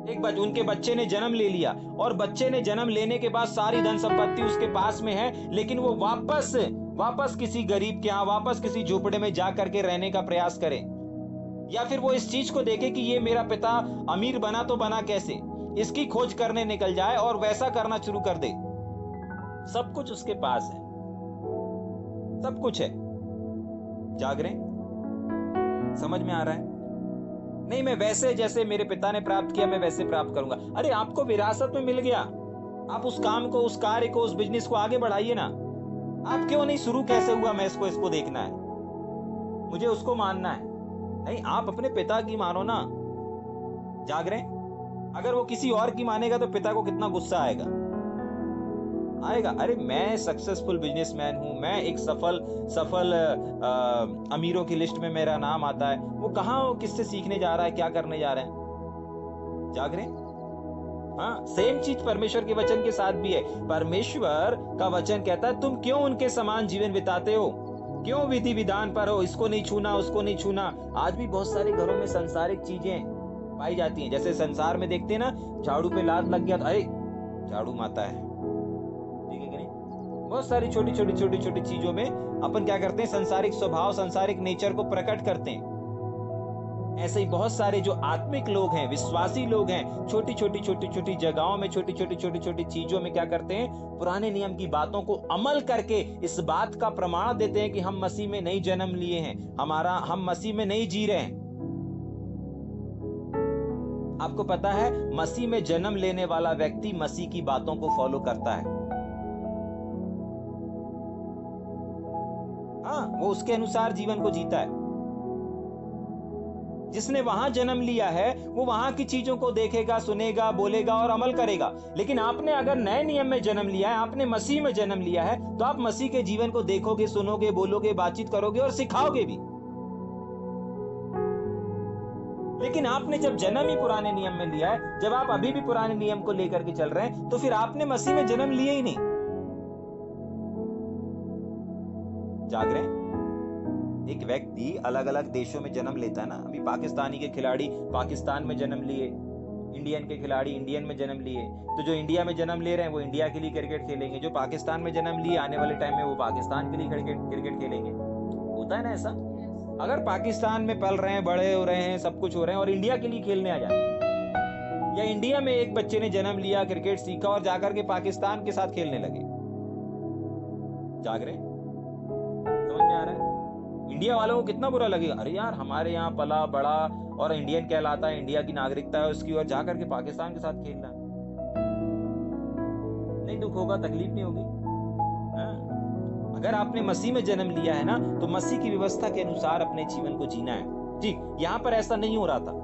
उनके बच्चे ने जन्म ले लिया, और बच्चे ने जन्म लेने के बाद सारी धन संपत्ति उसके पास में है, लेकिन वो वापस किसी गरीब के यहाँ, वापस किसी झोपड़े में जा करके रहने का प्रयास करे, या फिर वो इस चीज को देखे कि ये मेरा पिता अमीर बना तो बना कैसे, इसकी खोज करने निकल जाए और वैसा करना शुरू कर दे। सब कुछ उसके पास है, सब कुछ है। जाग रहे? समझ में आ रहा है? नहीं, मैं वैसे जैसे मेरे पिता ने प्राप्त किया मैं वैसे प्राप्त करूंगा। अरे आपको विरासत में मिल गया, आप उस काम को, उस कार्य को, उस बिजनेस को आगे बढ़ाइए ना। आप क्यों नहीं, शुरू कैसे हुआ मैं इसको देखना है, मुझे उसको मानना है। नहीं, आप अपने पिता की मानो ना। जाग रहे? अगर वो किसी और की मानेगा तो पिता को कितना गुस्सा आएगा। अरे मैं सक्सेसफुल बिजनेसमैन हूं, मैं एक सफल अमीरों की लिस्ट में मेरा नाम आता है। वो कहां, किससे सीखने जा रहा है, क्या करने जा रहे हैं? जाग रहे? हाँ, सेम चीज परमेश्वर के वचन के साथ भी है। परमेश्वर का वचन कहता है तुम क्यों उनके समान जीवन बिताते हो, क्यों विधि विधान पर हो, इसको नहीं छूना, उसको नहीं छूना। आज भी बहुत सारे घरों में सांसारिक चीजें पाई जाती हैं। जैसे संसार में देखते हैं ना, झाड़ू पे लात लग गया तो अरे झाड़ू माता है, ठीक है कि नहीं? बहुत सारी छोटी छोटी चीजों में अपन क्या करते हैं, सांसारिक स्वभाव, सांसारिक नेचर को प्रकट करते हैं। ऐसे ही बहुत सारे जो आत्मिक लोग हैं, विश्वासी लोग हैं, छोटी छोटी जगहों में, छोटी छोटी चीजों में क्या करते हैं, पुराने नियम की बातों को अमल करके इस बात का प्रमाण देते हैं कि हम मसीह में नहीं जन्म लिए हैं, हम मसीह में नहीं जी रहे हैं। आपको पता है, मसीह में जन्म लेने वाला व्यक्ति मसीह की बातों को फॉलो करता है। हाँ, वो उसके अनुसार जीवन को जीता है। जिसने वहां जन्म लिया है वो वहां की चीजों को देखेगा, सुनेगा, बोलेगा और अमल करेगा। लेकिन आपने अगर नए नियम में जन्म लिया है, आपने मसीह में जन्म लिया है, तो आप मसीह के जीवन को देखोगे, सुनोगे, बोलोगे, बातचीत करोगे और सिखाओगे भी। लेकिन आपने जब जन्म ही पुराने नियम में लिया है, जब आप अभी भी पुराने नियम को लेकर के चल रहे हैं, तो फिर आपने मसीह में जन्म लिया ही नहीं। जाग रहे हैं? एक व्यक्ति अलग अलग देशों में जन्म लेता है ना। अभी पाकिस्तानी के खिलाड़ी पाकिस्तान में जन्म लिए, इंडियन के खिलाड़ी इंडियन में जन्म लिए। तो जो इंडिया में जन्म ले रहे हैं वो इंडिया के लिए क्रिकेट खेलेंगे, जो पाकिस्तान में जन्म लिए आने वाले टाइम में वो पाकिस्तान के लिए क्रिकेट खेलेंगे। होता है ना ऐसा? अगर पाकिस्तान में पल रहे हैं, बड़े हो रहे हैं, सब कुछ हो रहे हैं और इंडिया के लिए खेलने आ जाए, या इंडिया में एक बच्चे ने जन्म लिया, क्रिकेट सीखा और जाकर के पाकिस्तान के साथ खेलने लगे। जाग रहे? समझ में आ रहा है? इंडिया वालों को कितना बुरा लगेगा, अरे यार हमारे यहाँ पला बड़ा और इंडियन कहलाता है, इंडिया की नागरिकता है उसकी, और जाकर के पाकिस्तान के साथ खेलना। नहीं दुख होगा, तकलीफ नहीं होगी? अगर आपने मसीह में जन्म लिया है ना, तो मसीह की व्यवस्था के अनुसार अपने जीवन को जीना है। ठीक, यहाँ पर ऐसा नहीं हो रहा था।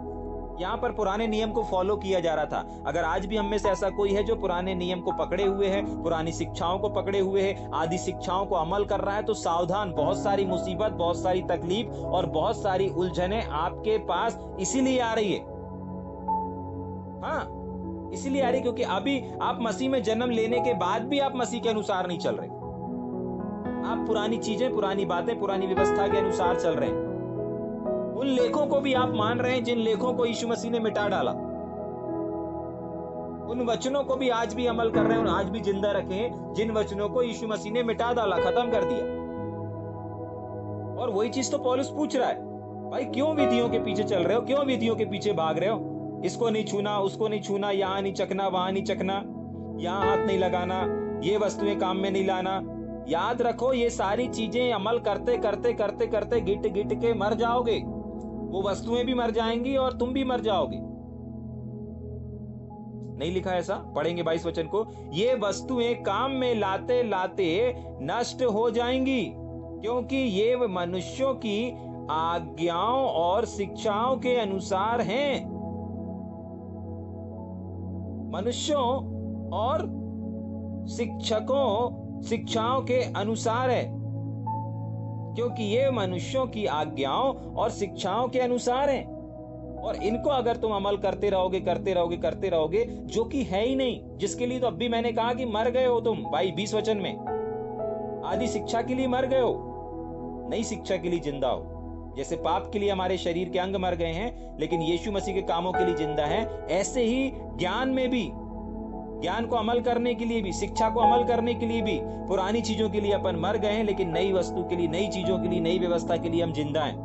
यहाँ पर पुराने नियम को फॉलो किया जा रहा था। अगर आज भी हम में से ऐसा कोई है जो पुराने नियम को पकड़े हुए है, पुरानी शिक्षाओं को पकड़े हुए है, आदि शिक्षाओं को अमल कर रहा है, तो सावधान। बहुत सारी मुसीबत, बहुत सारी तकलीफ और बहुत सारी उलझने आपके पास इसीलिए आ रही है। हाँ, इसीलिए आ रही क्योंकि अभी आप मसीह में जन्म लेने के बाद भी आप मसीह के अनुसार नहीं चल रहे। आप पुरानी चीजें, पुरानी बातें, पुरानी व्यवस्था के अनुसार चल रहे हैं। उन लेखों को भी आप मान रहे हैं जिन लेखों को यीशु मसीह ने मिटा डाला। उन वचनों को भी आज भी अमल कर रहे हैं, आज भी जिंदा रखे हैं जिन वचनों को यीशु मसीह ने मिटा डाला, खत्म कर दिया। और वही चीज तो पौलुस पूछ रहा है, भाई क्यों विधियों के पीछे चल रहे हो, क्यों विधियों के पीछे भाग रहे हो? इसको नहीं छूना, उसको नहीं छूना, यहाँ नहीं चखना, वहां नहीं चखना, यहाँ हाथ नहीं लगाना, ये वस्तुएं काम में नहीं लाना। याद रखो, ये सारी चीजें अमल करते करते करते करते गिट गिट के मर जाओगे। वो वस्तुएं भी मर जाएंगी और तुम भी मर जाओगे। नहीं लिखा ऐसा? पढ़ेंगे 22 वचन को। ये वस्तुएं काम में लाते लाते नष्ट हो जाएंगी, क्योंकि ये मनुष्यों की आज्ञाओं और शिक्षाओं के अनुसार हैं। मनुष्यों और शिक्षाओं के अनुसार है, क्योंकि ये मनुष्यों की आज्ञाओं और शिक्षाओं के अनुसार हैं। और इनको अगर तुम अमल करते रहोगे, जो कि है ही नहीं, जिसके लिए तो अब भी मैंने कहा कि मर गए हो तुम। भाई 20 वचन में आदि शिक्षा के लिए मर गए हो, नई शिक्षा के लिए जिंदा हो। जैसे पाप के लिए हमारे शरीर के अंग मर गए हैं, लेकिन यीशु मसीह के कामों के लिए जिंदा हैं, ऐसे ही ज्ञान में भी, ज्ञान को अमल करने के लिए भी, शिक्षा को अमल करने के लिए भी, पुरानी चीजों के लिए अपन मर गए हैं, लेकिन नई वस्तु के लिए, नई चीजों के लिए, नई व्यवस्था के लिए हम जिंदा हैं।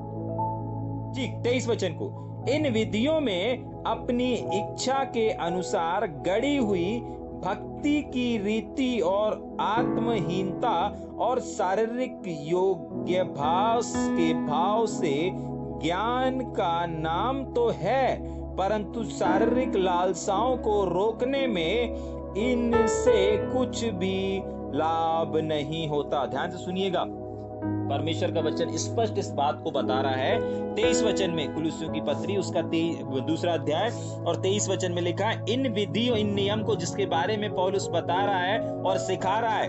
ठीक 23 वचन को, इन विधियों में अपनी इच्छा के अनुसार गढ़ी हुई भक्ति की रीति और आत्महीनता और शारीरिक योग्याभ्यास के भाव से ज्ञान का नाम तो है, परंतु शारीरिक लालसाओं को रोकने में इनसे कुछ भी लाभ नहीं होता। ध्यान से सुनिएगा, परमेश्वर का वचन स्पष्ट इस बात को बता रहा है। 23 वचन में, कुलुस्सियों की पत्री उसका 2 अध्याय और 23 वचन में लिखा है, इन विधि और इन नियम को जिसके बारे में पौलुस बता रहा है और सिखा रहा है,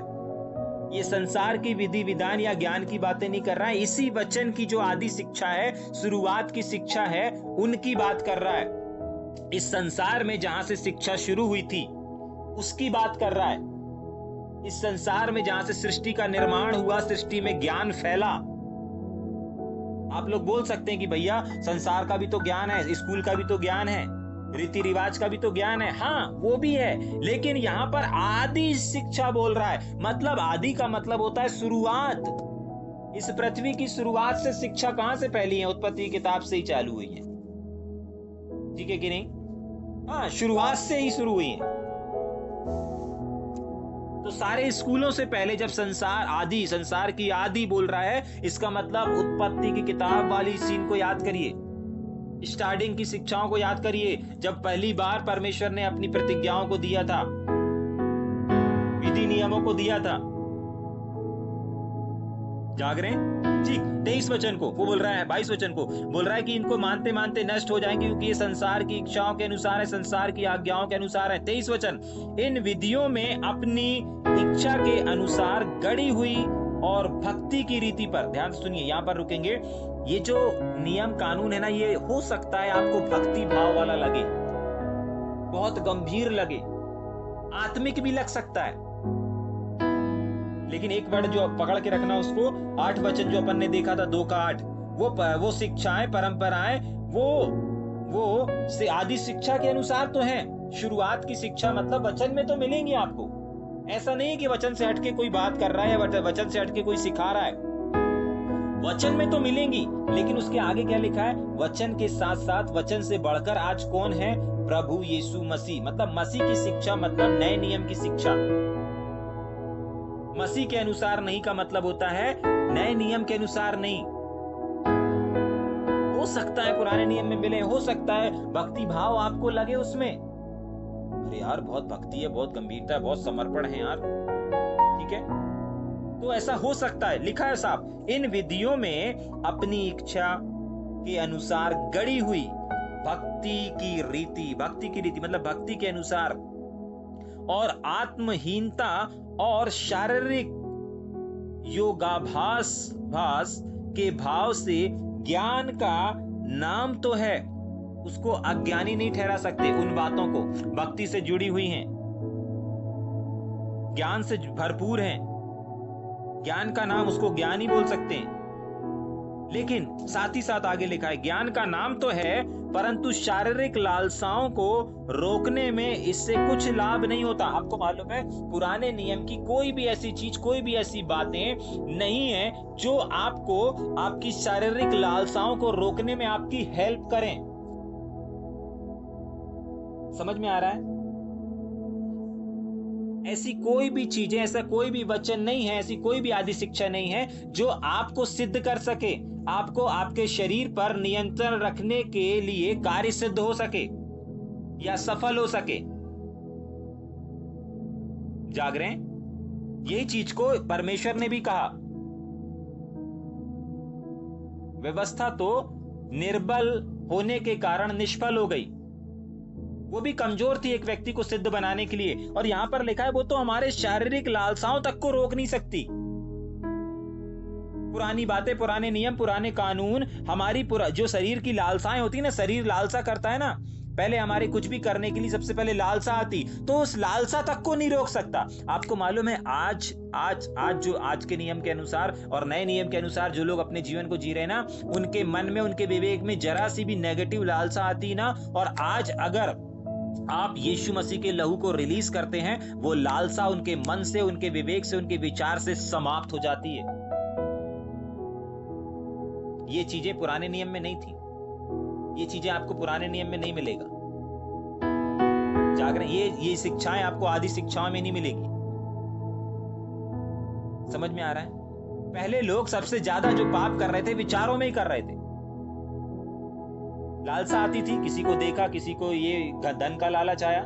ये संसार की विधि विधान या ज्ञान की बातें नहीं कर रहा है। इसी वचन की जो आदि शिक्षा है, शुरुआत की शिक्षा है, उनकी बात कर रहा है। इस संसार में जहां से शिक्षा शुरू हुई थी उसकी बात कर रहा है। इस संसार में जहां से सृष्टि का निर्माण हुआ, सृष्टि में ज्ञान फैला। आप लोग बोल सकते हैं कि भैया संसार का भी तो ज्ञान है, स्कूल का भी तो ज्ञान है, रीति रिवाज का भी तो ज्ञान है। हाँ, वो भी है, लेकिन यहाँ पर आदि शिक्षा बोल रहा है। मतलब आदि का मतलब होता है शुरुआत। इस पृथ्वी की शुरुआत से शिक्षा कहां से फैली है? उत्पत्ति की किताब से ही चालू हुई है। ठीक है कि नहीं? हाँ, शुरुआत से ही शुरू हुई है। तो सारे स्कूलों से पहले जब संसार की आदि बोल रहा है, इसका मतलब उत्पत्ति की किताब वाली सीन को याद करिए, स्टार्टिंग की शिक्षाओं को याद करिए, जब पहली बार परमेश्वर ने अपनी प्रतिज्ञाओं को दिया था, विधि नियमों को दिया था। जाग रहे हैं? ठीक 23 वचन को वो बोल रहा है, 22 वचन को बोल रहा है कि इनको मानते मानते नष्ट हो जाएंगे, क्योंकि ये संसार की इच्छाओं के अनुसार है, संसार की आज्ञाओं के अनुसार है। 23 वचन, इन विधियों में अपनी इच्छा के अनुसार गढ़ी हुई और भक्ति की रीति पर, ध्यान से सुनिए, यहां पर रुकेंगे। ये जो नियम कानून है ना, ये हो सकता है आपको भक्ति भाव वाला लगे, बहुत गंभीर लगे, आत्मिक भी लग सकता है, लेकिन एक वर्ड जो पकड़ के रखना उसको, 8 वचन जो अपन ने देखा था 2 का 8, वो शिक्षाएं, परंपराएं, वो से आदि शिक्षा के अनुसार तो हैं। शुरुआत की शिक्षा मतलब वचन में तो मिलेंगी आपको। ऐसा नहीं कि वचन से हटके कोई बात कर रहा है या वचन से हटके कोई सिखा रहा है, वचन में तो मिलेंगी, लेकिन उसके आगे क्या लिखा है? वचन के साथ साथ वचन से बढ़कर आज कौन है? प्रभु यीशु मसीह। मतलब मसीह की शिक्षा मतलब नए नियम की शिक्षा। मसीह के अनुसार नहीं का मतलब होता है नए नियम के अनुसार नहीं। हो सकता है पुराने नियम में मिले, हो सकता है भक्ति भाव आपको लगे उसमें, अरे यार बहुत भक्ति है, बहुत गंभीरता है, बहुत समर्पण है यार, ठीक है, तो ऐसा हो सकता है। लिखा है साहब, इन विधियों में अपनी इच्छा के अनुसार गढ़ी हुई भक्ति की रीति मतलब भक्ति के अनुसार, और आत्महीनता और शारीरिक योगाभ्यास के भाव से ज्ञान का नाम तो है। उसको अज्ञानी नहीं ठहरा सकते। उन बातों को भक्ति से जुड़ी हुई हैं, ज्ञान से भरपूर हैं, ज्ञान का नाम उसको ज्ञान ही बोल सकते हैं, लेकिन साथ ही साथ आगे लिखा है, ज्ञान का नाम तो है परंतु शारीरिक लालसाओं को रोकने में इससे कुछ लाभ नहीं होता। आपको मालूम है पुराने नियम की कोई भी ऐसी चीज, कोई भी ऐसी बातें नहीं है जो आपको आपकी शारीरिक लालसाओं को रोकने में आपकी हेल्प करें। समझ में आ रहा है? ऐसी कोई भी चीजें, ऐसा कोई भी वचन नहीं है, ऐसी कोई भी आदि शिक्षा नहीं है जो आपको सिद्ध कर सके, आपको आपके शरीर पर नियंत्रण रखने के लिए कार्य सिद्ध हो सके या सफल हो सके। जाग रहे हैं? यही चीज को परमेश्वर ने भी कहा। व्यवस्था तो निर्बल होने के कारण निष्फल हो गई, वो भी कमजोर थी एक व्यक्ति को सिद्ध बनाने के लिए। और यहां पर लिखा है वो तो हमारे शारीरिक लालसाओं तक को रोक नहीं सकती। पुरानी बातें, पुराने नियम, पुराने कानून हमारी जो शरीर की लालसाएं होती है ना, शरीर लालसा करता है ना, पहले हमारे कुछ भी करने के लिए सबसे पहले लालसा आती, तो उस लालसा तक को नहीं रोक सकता। आपको मालूम है आज जो आज के नियम के अनुसार और नए नियम के अनुसार जो लोग अपने जीवन को जी रहे हैं ना, उनके मन में, उनके विवेक में जरा सी भी नेगेटिव लालसा आती ना, और आज अगर आप यीशु मसीह के लहू को रिलीज करते हैं, वो लालसा उनके मन से, उनके विवेक से, उनके विचार से समाप्त हो जाती है। ये चीजें पुराने नियम में नहीं थी, ये चीजें आपको पुराने नियम में नहीं मिलेगा। जागरण, ये शिक्षाएं आपको आदि शिक्षाओं में नहीं मिलेगी। समझ में आ रहा है? पहले लोग सबसे ज्यादा जो पाप कर रहे थे विचारों में ही कर रहे थे। लालसा आती थी, किसी को देखा, किसी को ये धन का लालच आया,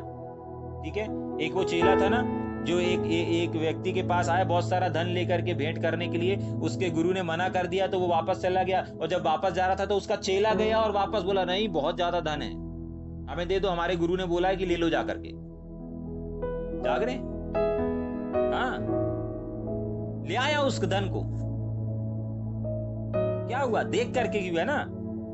ठीक है। एक वो चेला था ना जो एक व्यक्ति के पास आया बहुत सारा धन लेकर के भेंट करने के लिए, उसके गुरु ने मना कर दिया तो वो वापस चला गया, और जब वापस जा रहा था तो उसका चेला गया और वापस बोला नहीं बहुत ज्यादा धन है, हमें दे दो, हमारे गुरु ने बोला है कि ले लो जा करके। जाग रहे? हाँ, ले आया उस धन को। क्या हुआ? देख करके क्यों है ना,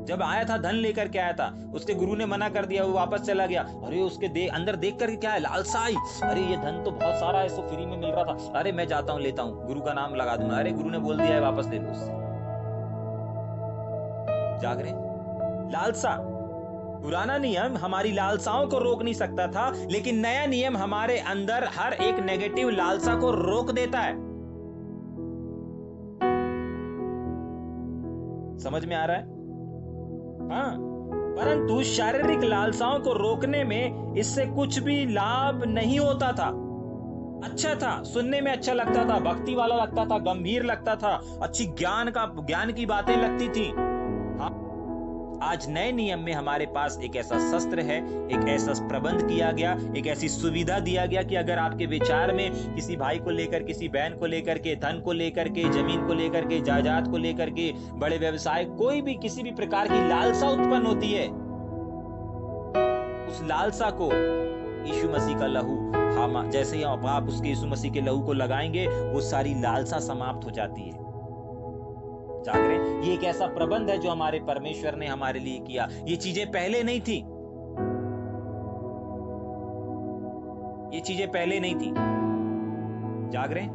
जब आया था धन लेकर के आया था, उसके गुरु ने मना कर दिया, वो वापस चला गया। अरे उसके अंदर देख करके क्या है? लालसा आई। अरे ये धन तो बहुत सारा है, इसको फ्री में मिल रहा था, अरे मैं जाता हूं, लेता हूं, गुरु का नाम लगा दूंगा, अरे गुरु ने बोल दिया है वापस ले लो उससे। जाग रहे? लालसा। पुराना नियम हमारी लालसाओं को रोक नहीं सकता था, लेकिन नया नियम हमारे अंदर हर एक नेगेटिव लालसा को रोक देता है। समझ में आ रहा है? हाँ, परंतु शारीरिक लालसाओं को रोकने में इससे कुछ भी लाभ नहीं होता था। अच्छा था, सुनने में अच्छा लगता था, भक्ति वाला लगता था, गंभीर लगता था, अच्छी ज्ञान की बातें लगती थी। हाँ, आज नए नियम में हमारे पास एक ऐसा शस्त्र है, एक ऐसा प्रबंध किया गया, एक ऐसी सुविधा दिया गया कि अगर आपके विचार में किसी भाई को लेकर, किसी बहन को लेकर के, धन को लेकर के, जमीन को लेकर के, जायदाद को लेकर के, बड़े व्यवसाय, कोई भी किसी भी प्रकार की लालसा उत्पन्न होती है, उस लालसा को यीशु मसीह का लहू, हम जैसे ही आप उसके यीशु मसीह के लहू को लगाएंगे, वो सारी लालसा समाप्त हो जाती है। जाग रहे? ये एक ऐसा प्रबंध है जो हमारे परमेश्वर ने हमारे लिए किया। ये चीजें पहले नहीं थी, ये चीजें पहले नहीं थी। जाग रहे?